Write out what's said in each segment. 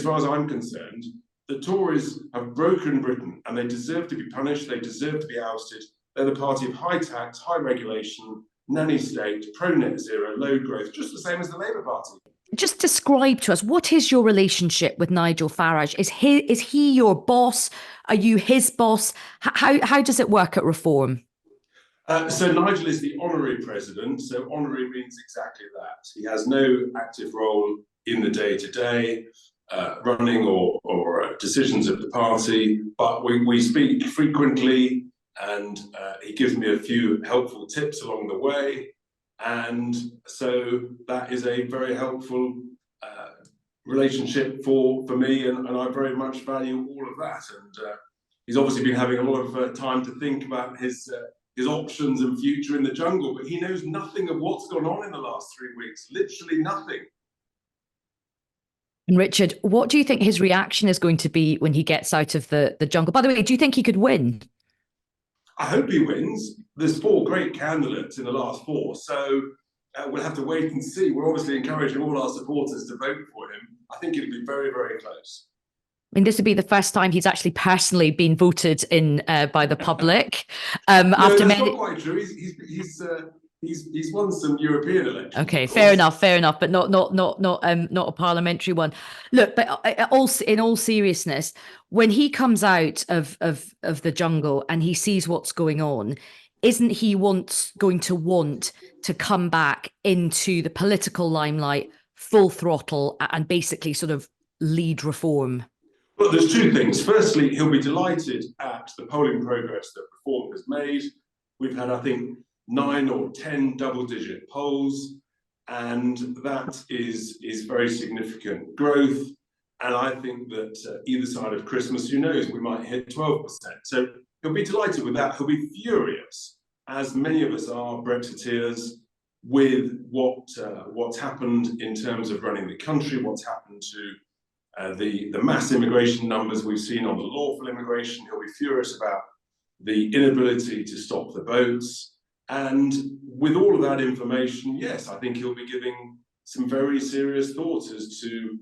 as far as I'm concerned, the Tories have broken Britain and they deserve to be punished, they deserve to be ousted. They're the party of high tax, high regulation, nanny state, pro-net zero, low growth, just the same as the Labour Party. Just describe to us, what is your relationship with Nigel Farage? Is he your boss? Are you his boss? How does it work at Reform? So Nigel is the honorary president. So honorary means exactly that. He has no active role in the day-to-day running or decisions of the party, but we speak frequently, and he gives me a few helpful tips along the way. And so that is a very helpful relationship for me, and I very much value all of that. And he's obviously been having a lot of time to think about his options and future in the jungle, but he knows nothing of what's gone on in the last 3 weeks, literally nothing. And Richard, what do you think his reaction is going to be when he gets out of the jungle? By the way, do you think he could win? I hope he wins. There's 4 great candidates in the last 4, so we'll have to wait and see. We're obviously encouraging all our supporters to vote for him. I think it'll be very, very close. I mean, this would be the first time he's actually personally been voted in by the public. After that's not quite true. He's won some European elections. Okay, fair enough, but not a parliamentary one. Look, but in all seriousness, when he comes out of the jungle and he sees what's going on, isn't he going to want to come back into the political limelight, full throttle, and basically sort of lead Reform? Well, there's 2 things. Firstly, he'll be delighted at the polling progress that Reform has made. We've had, I think, 9 or 10 double-digit polls, and that is very significant growth. And I think that either side of Christmas, who knows, we might hit 12%. So he'll be delighted with that. He'll be furious, as many of us are Brexiteers, with what's happened in terms of running the country, what's happened to the mass immigration numbers we've seen on the lawful immigration. He'll be furious about the inability to stop the boats. And with all of that information, yes, I think he'll be giving some very serious thoughts as to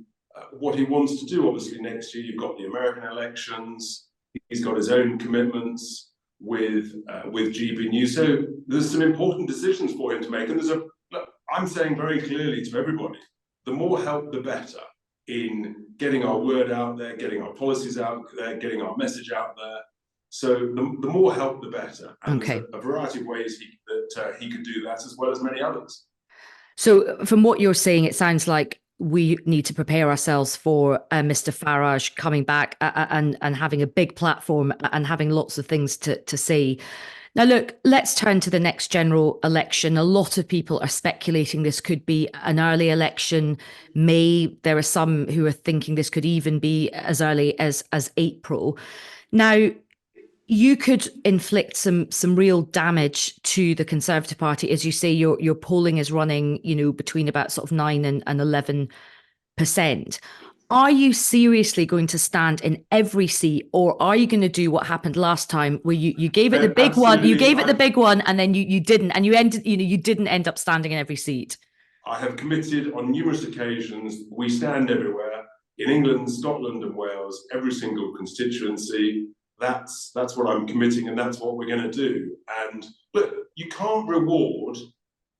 what he wants to do. Obviously, next year you've got the American elections. He's got his own commitments with GB News. So there's some important decisions for him to make. And I'm saying very clearly to everybody, the more help, the better in getting our word out there, getting our policies out there, getting our message out there. So the more help, the better. And there's a variety of ways that he could do that, as well as many others. So from what you're saying, it sounds like we need to prepare ourselves for Mr. Farage coming back and having a big platform and having lots of things to say. Now, look, let's turn to the next general election. A lot of people are speculating this could be an early election, May. There are some who are thinking this could even be as early as April. Now, you could inflict some real damage to the Conservative Party. As you say, your polling is running, between about sort of 9 and 11%. Are you seriously going to stand in every seat, or are you going to do what happened last time, where you gave it the big one, and then you didn't, and you didn't end up standing in every seat? I have committed on numerous occasions. We stand everywhere in England, Scotland, and Wales, every single constituency. That's what I'm committing, and that's what we're going to do. And look, you can't reward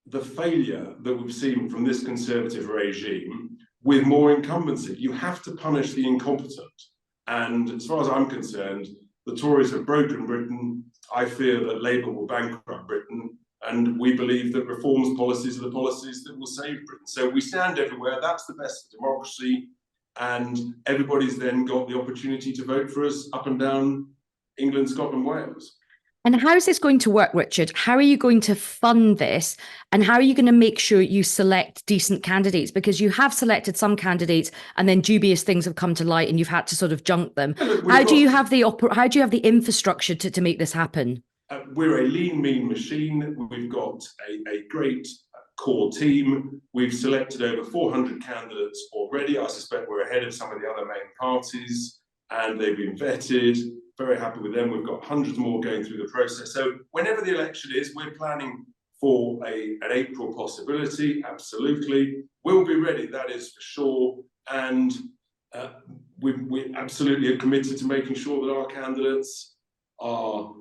the failure that we've seen from this Conservative regime with more incumbency. You have to punish the incompetent. And as far as I'm concerned, the Tories have broken Britain. I fear that Labour will bankrupt Britain. And we believe that Reform's policies are the policies that will save Britain. So we stand everywhere. That's the best of democracy. And everybody's then got the opportunity to vote for us up and down England, Scotland, Wales. And how is this going to work, Richard? How are you going to fund this? And how are you going to make sure you select decent candidates? Because you have selected some candidates and then dubious things have come to light and you've had to sort of junk them. How do you have the infrastructure to make this happen? We're a lean, mean machine. We've got a great core team. We've selected over 400 candidates already. I suspect we're ahead of some of the other main parties, and they've been vetted. Very happy with them. We've got hundreds more going through the process. So whenever the election is, we're planning for an April possibility. Absolutely. We'll be ready, that is for sure. And We absolutely are committed to making sure that our candidates are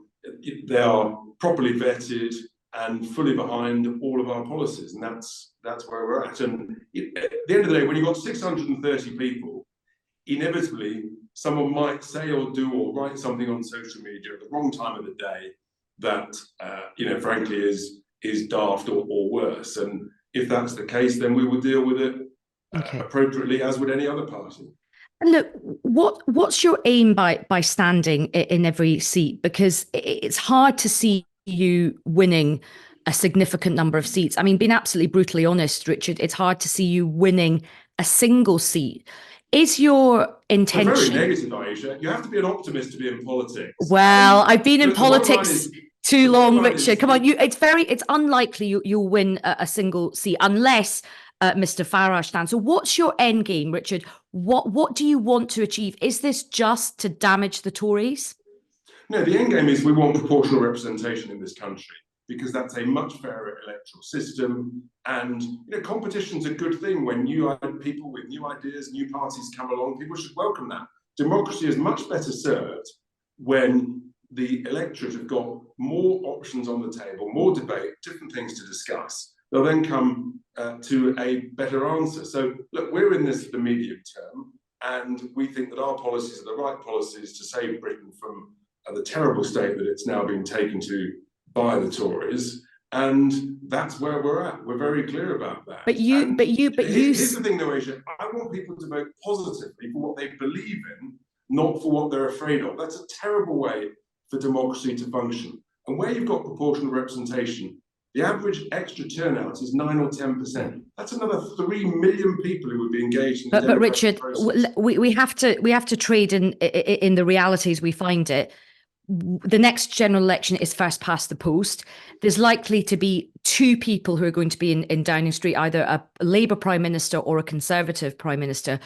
properly vetted and fully behind all of our policies, and that's where we're at. And at the end of the day, when you've got 630 people, inevitably someone might say or do or write something on social media at the wrong time of the day that frankly is daft or worse. And if that's the case, then we will deal with it appropriately, as would any other party. And look, what's your aim by standing in every seat? Because it's hard to see you winning a significant number of seats. I mean, being absolutely brutally honest, Richard, it's hard to see you winning a single seat. Is your intention... Very negative, Aisha. You have to be an optimist to be in politics. Well, I've been in politics too long, Richard. Come on, it's unlikely you'll win a single seat unless Mr. Farage stands. So what's your end game, Richard? What do you want to achieve? Is this just to damage the Tories? No, the end game is we want proportional representation in this country, because that's a much fairer electoral system. And competition's a good thing. When new people with new ideas, new parties come along, people should welcome that. Democracy is much better served when the electorate have got more options on the table, more debate, different things to discuss. They'll then come to a better answer. So look, we're in this for the medium term, and we think that our policies are the right policies to save Britain from the terrible state that it's now being taken to by the Tories, and that's where we're at. We're very clear about that. Here's the thing, though, Aisha. I want people to vote positively for what they believe in, not for what they're afraid of. That's a terrible way for democracy to function. And where you've got proportional representation, the average extra turnout is 9 or 10%. That's another 3 million people who would be engaged in the but Richard, process. we have to trade in the realities we find it. The next general election is first past the post. There's likely to be two people who are going to be in Downing Street, either a Labour Prime Minister or a Conservative Prime Minister.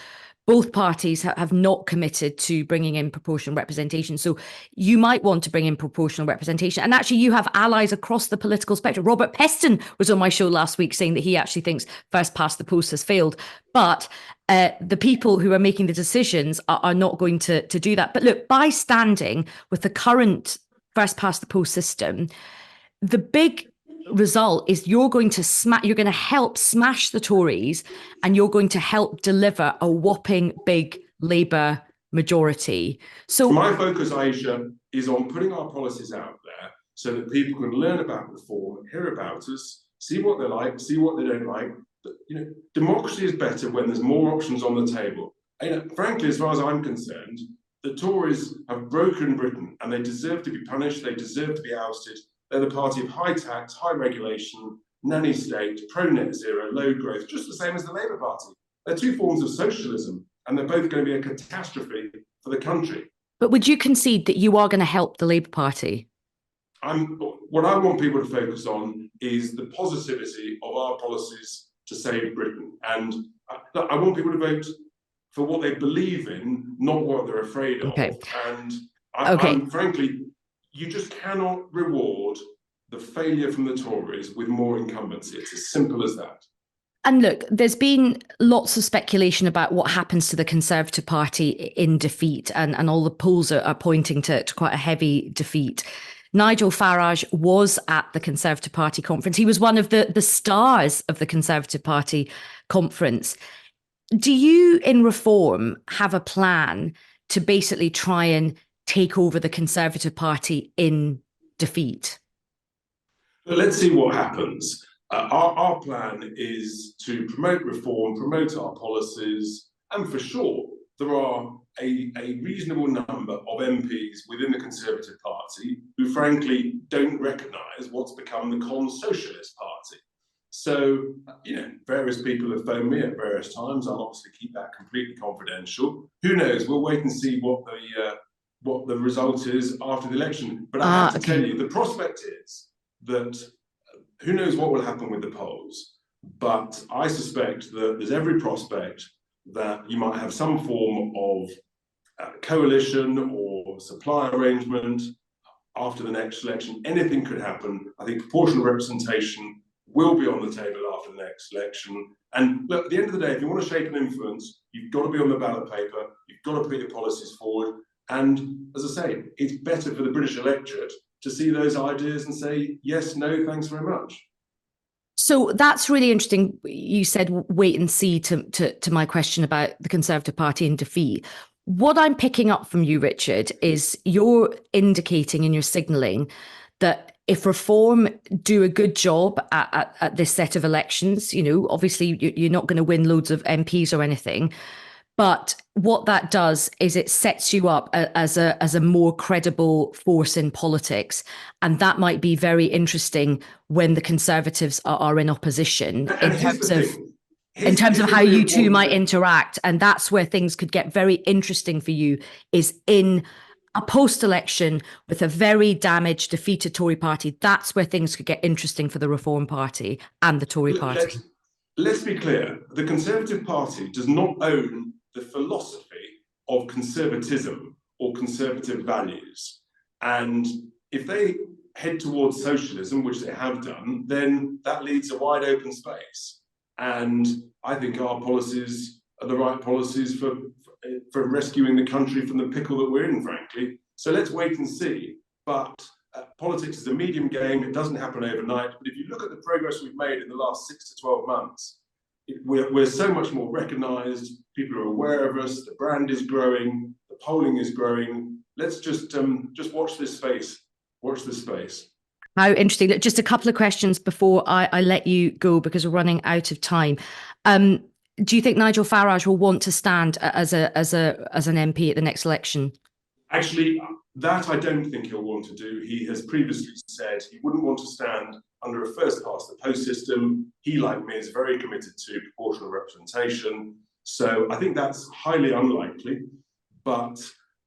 Both parties have not committed to bringing in proportional representation. So you might want to bring in proportional representation. And actually, you have allies across the political spectrum. Robert Peston was on my show last week saying that he actually thinks first past the post has failed. But the people who are making the decisions are not going to do that. But look, by standing with the current first past the post system, the big result is you're going to help smash the Tories, and you're going to help deliver a whopping big Labour majority. So my focus, Aisha, is on putting our policies out there so that people can learn about reform, hear about us, see what they like, see what they don't like. But, democracy is better when there's more options on the table. And, frankly, as far as I'm concerned, the Tories have broken Britain, and they deserve to be punished. They deserve to be ousted. They're the party of high tax, high regulation, nanny state, pro-net zero, low growth, just the same as the Labour Party. They're two forms of socialism, and they're both going to be a catastrophe for the country. But would you concede that you are going to help the Labour Party? What I want people to focus on is the positivity of our policies to save Britain. And I want people to vote for what they believe in, not what they're afraid of. Okay. And I'm frankly, you just cannot reward the failure from the Tories with more incumbency. It's as simple as that. And look, there's been lots of speculation about what happens to the Conservative Party in defeat, and all the polls are pointing to quite a heavy defeat. Nigel Farage was at the Conservative Party conference. He was one of the stars of the Conservative Party conference. Do you, in Reform, have a plan to basically try and take over the Conservative Party in defeat? But let's see what happens. Our plan is to promote reform, promote our policies, and for sure, there are a reasonable number of MPs within the Conservative Party who frankly don't recognise what's become the Socialist Party. So, various people have phoned me at various times. I'll obviously keep that completely confidential. Who knows? We'll wait and see what the result is after the election. But I have to tell you, the prospect is that who knows what will happen with the polls, but I suspect that there's every prospect that you might have some form of coalition or supply arrangement after the next election. Anything could happen. I think proportional representation will be on the table after the next election. And look, at the end of the day, if you want to shape an influence, you've got to be on the ballot paper, you've got to put your policies forward. And as I say, it's better for the British electorate to see those ideas and say, yes, no, thanks very much. So that's really interesting. You said wait and see to my question about the Conservative Party in defeat. What I'm picking up from you, Richard, is you're indicating and you're signalling that if Reform do a good job at this set of elections, you know, obviously you're not going to win loads of MPs or anything, but what that does is it sets you up as a more credible force in politics, and that might be very interesting when the Conservatives are in opposition in terms of how you two might interact. And that's where things could get very interesting for you, is in a post-election with a very damaged, defeated Tory party. That's where things could get interesting for the Reform Party and the Tory party. Let's be clear. The Conservative Party does not own the philosophy of conservatism or conservative values. And if they head towards socialism, which they have done, then that leaves a wide open space. And I think our policies are the right policies for rescuing the country from the pickle that we're in, frankly. So let's wait and see. But politics is a medium game. It doesn't happen overnight. But if you look at the progress we've made in the last 6 to 12 months, we're so much more recognised. People are aware of us. The brand is growing. The polling is growing. Let's just watch this space. Watch this space. How interesting. Just a couple of questions before I let you go, because we're running out of time. Do you think Nigel Farage will want to stand as an MP at the next election? Actually, that I don't think he'll want to do. He has previously said he wouldn't want to stand under a first-past-the-post system. He, like me, is very committed to proportional representation. So I think that's highly unlikely. But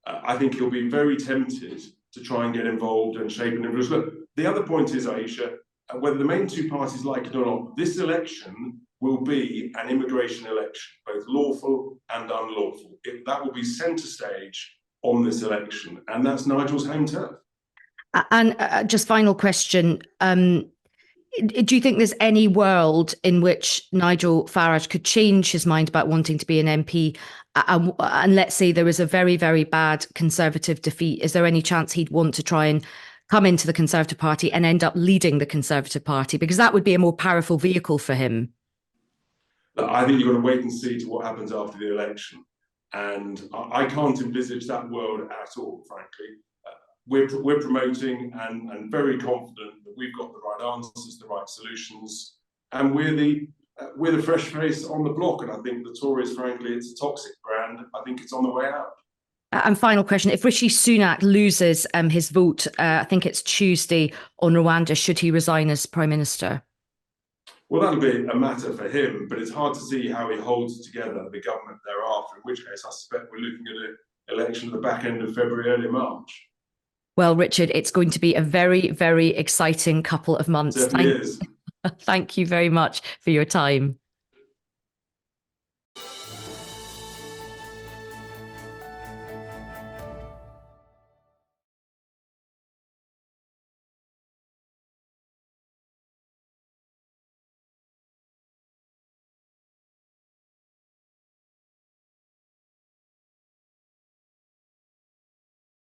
I think he'll be very tempted to try and get involved and shape an influence. Look, the other point is, Aisha, whether the main two parties like it or not, this election will be an immigration election, both lawful and unlawful. That will be centre stage on this election, and that's Nigel's home turf. And just final question, do you think there's any world in which Nigel Farage could change his mind about wanting to be an MP? And let's say there was a very, very bad Conservative defeat. Is there any chance he'd want to try and come into the Conservative Party and end up leading the Conservative Party? Because that would be a more powerful vehicle for him. I think you've got to wait and see to what happens after the election. And I can't envisage that world at all, frankly. We're promoting and very confident that we've got the right answers, the right solutions, and we're the fresh face on the block. And I think the Tories, frankly, it's a toxic brand. I think it's on the way out. And final question, if Rishi Sunak loses his vote, I think it's Tuesday, on Rwanda, should he resign as Prime Minister? Well, that'll be a matter for him, but it's hard to see how he holds together the government thereafter, in which case I suspect we're looking at an election at the back end of February, early March. Well, Richard, it's going to be a very, very exciting couple of months. It certainly is. Thank you very much for your time.